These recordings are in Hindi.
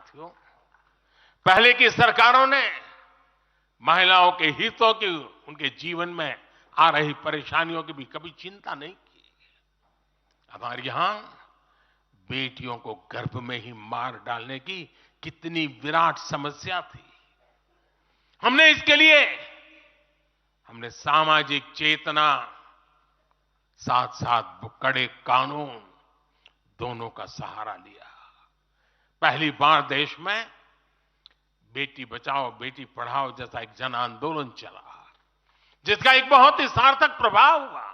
साथियों, पहले की सरकारों ने महिलाओं के हितों की, उनके जीवन में आ रही परेशानियों की भी कभी चिंता नहीं की। हमारे यहां बेटियों को गर्भ में ही मार डालने की कितनी विराट समस्या थी। हमने इसके लिए सामाजिक चेतना, साथ साथ कड़े कानून दोनों का सहारा लिया। पहली बार देश में बेटी बचाओ बेटी पढ़ाओ जैसा एक जन आंदोलन चला, जिसका एक बहुत ही सार्थक प्रभाव हुआ।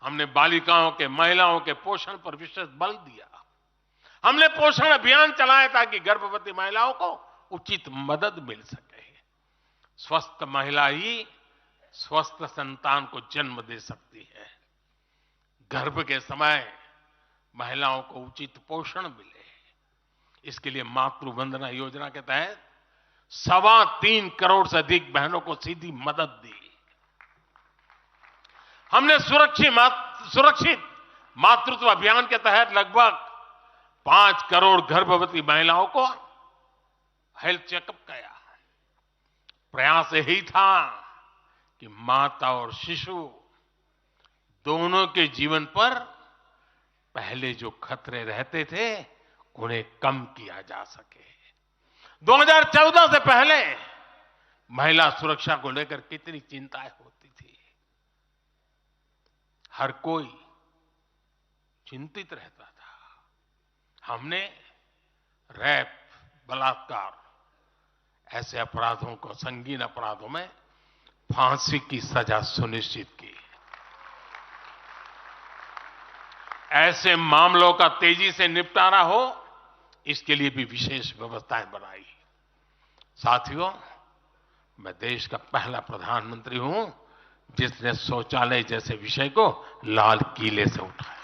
हमने बालिकाओं के, महिलाओं के पोषण पर विशेष बल दिया। हमने पोषण अभियान चलाया ताकि गर्भवती महिलाओं को उचित मदद मिल सके। स्वस्थ महिला ही स्वस्थ संतान को जन्म दे सकती है। गर्भ के समय महिलाओं को उचित पोषण मिले, इसके लिए मातृ वंदना योजना के तहत 3.25 करोड़ से अधिक बहनों को सीधी मदद दी। हमने सुरक्षित मातृत्व अभियान के तहत लगभग 5 करोड़ गर्भवती महिलाओं को हेल्थ चेकअप किया। प्रयास यही था कि माता और शिशु दोनों के जीवन पर पहले जो खतरे रहते थे उन्हें कम किया जा सके। 2014 से पहले महिला सुरक्षा को लेकर कितनी चिंताएं होती थी। हर कोई चिंतित रहता था। हमने रेप, बलात्कार ऐसे अपराधों को, संगीन अपराधों में फांसी की सजा सुनिश्चित की। ऐसे मामलों का तेजी से निपटारा हो, इसके लिए भी विशेष व्यवस्थाएं बनाई। साथियों, मैं देश का पहला प्रधानमंत्री हूं जिसने शौचालय जैसे विषय को लाल किले से उठाया।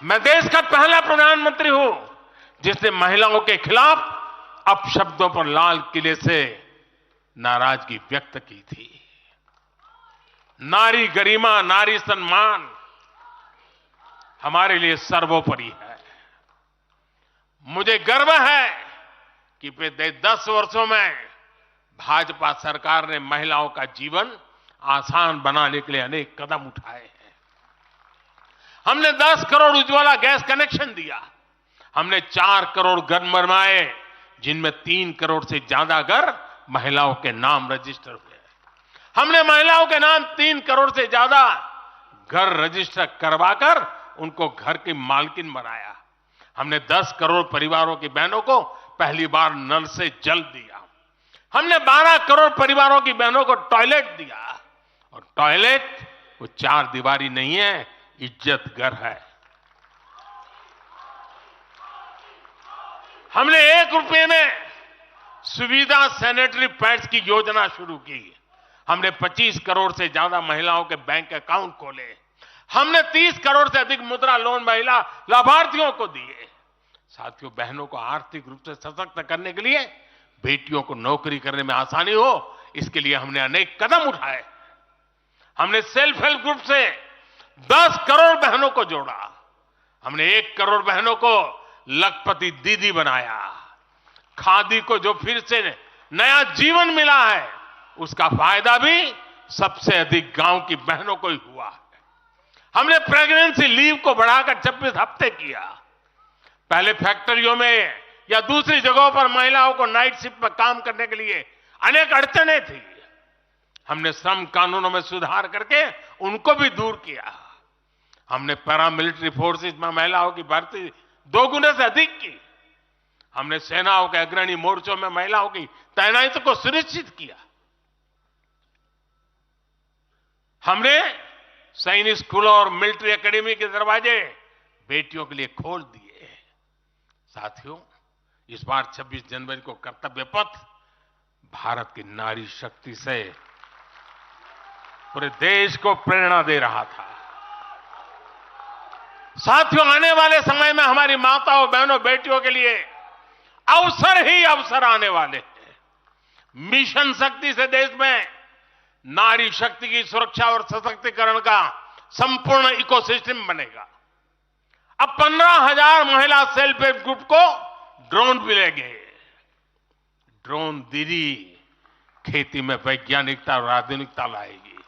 मैं देश का पहला प्रधानमंत्री हूं जिसने महिलाओं के खिलाफ अपशब्दों पर लाल किले से नाराजगी व्यक्त की थी। नारी गरिमा, नारी सम्मान हमारे लिए सर्वोपरि है। मुझे गर्व है कि पिछले 10 वर्षों में भाजपा सरकार ने महिलाओं का जीवन आसान बनाने के लिए अनेक कदम उठाए हैं। हमने 10 करोड़ उज्ज्वला गैस कनेक्शन दिया। हमने 4 करोड़ घर बनवाए, जिनमें 3 करोड़ से ज्यादा घर महिलाओं के नाम रजिस्टर हुए। हमने महिलाओं के नाम 3 करोड़ से ज्यादा घर रजिस्टर करवाकर उनको घर की मालकिन बनाया। हमने 10 करोड़ परिवारों की बहनों को पहली बार नल से जल दिया। हमने 12 करोड़ परिवारों की बहनों को टॉयलेट दिया। और टॉयलेट वो 4 दीवारी नहीं है, इज्जत घर है। हमने 1 रुपए में सुविधा सैनिटरी पैड्स की योजना शुरू की। हमने 25 करोड़ से ज्यादा महिलाओं के बैंक अकाउंट खोले। हमने 30 करोड़ से अधिक मुद्रा लोन महिला लाभार्थियों को दिए। साथियों, बहनों को आर्थिक रूप से सशक्त करने के लिए, बेटियों को नौकरी करने में आसानी हो, इसके लिए हमने अनेक कदम उठाए। हमने सेल्फ हेल्प ग्रुप से 10 करोड़ बहनों को जोड़ा। हमने 1 करोड़ बहनों को लखपति दीदी बनाया। खादी को जो फिर से नया जीवन मिला है, उसका फायदा भी सबसे अधिक गांव की बहनों को ही हुआ है। हमने प्रेगनेंसी लीव को बढ़ाकर 26 हफ्ते किया। पहले फैक्ट्रियों में या दूसरी जगहों पर महिलाओं को नाइट शिफ्ट में काम करने के लिए अनेक अड़चनें थी। हमने श्रम कानूनों में सुधार करके उनको भी दूर किया। हमने पैरामिलिट्री फोर्सेस में महिलाओं की भर्ती 2 गुने से अधिक की। हमने सेनाओं के अग्रणी मोर्चों में महिलाओं की तैनाती को सुनिश्चित किया। हमने सैनिक स्कूलों और मिलिट्री एकेडमी के दरवाजे बेटियों के लिए खोल दिए। साथियों, इस बार 26 जनवरी को कर्तव्य पथ भारत की नारी शक्ति से पूरे देश को प्रेरणा दे रहा था। साथियों, आने वाले समय में हमारी माताओं, बहनों, बेटियों के लिए अवसर ही अवसर आने वाले हैं। मिशन शक्ति से देश में नारी शक्ति की सुरक्षा और सशक्तिकरण का संपूर्ण इकोसिस्टम बनेगा। अब 15,000 महिला सेल्फ हेल्प ग्रुप को ड्रोन मिलेंगे। ड्रोन दीदी खेती में वैज्ञानिकता और आधुनिकता लाएगी।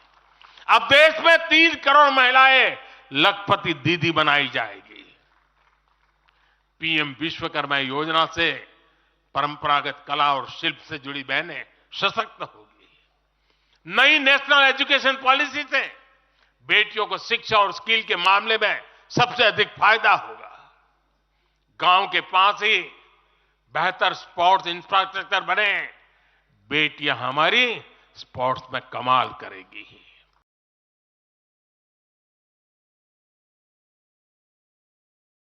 अब देश में 3 करोड़ महिलाएं लखपति दीदी बनाई जाएगी। पीएम विश्वकर्मा योजना से परंपरागत कला और शिल्प से जुड़ी बहनें सशक्त होगी। नई नेशनल एजुकेशन पॉलिसी से बेटियों को शिक्षा और स्किल के मामले में सबसे अधिक फायदा होगा। गांव के पास ही बेहतर स्पोर्ट्स इंफ्रास्ट्रक्चर बने, बेटियां हमारी स्पोर्ट्स में कमाल करेगी।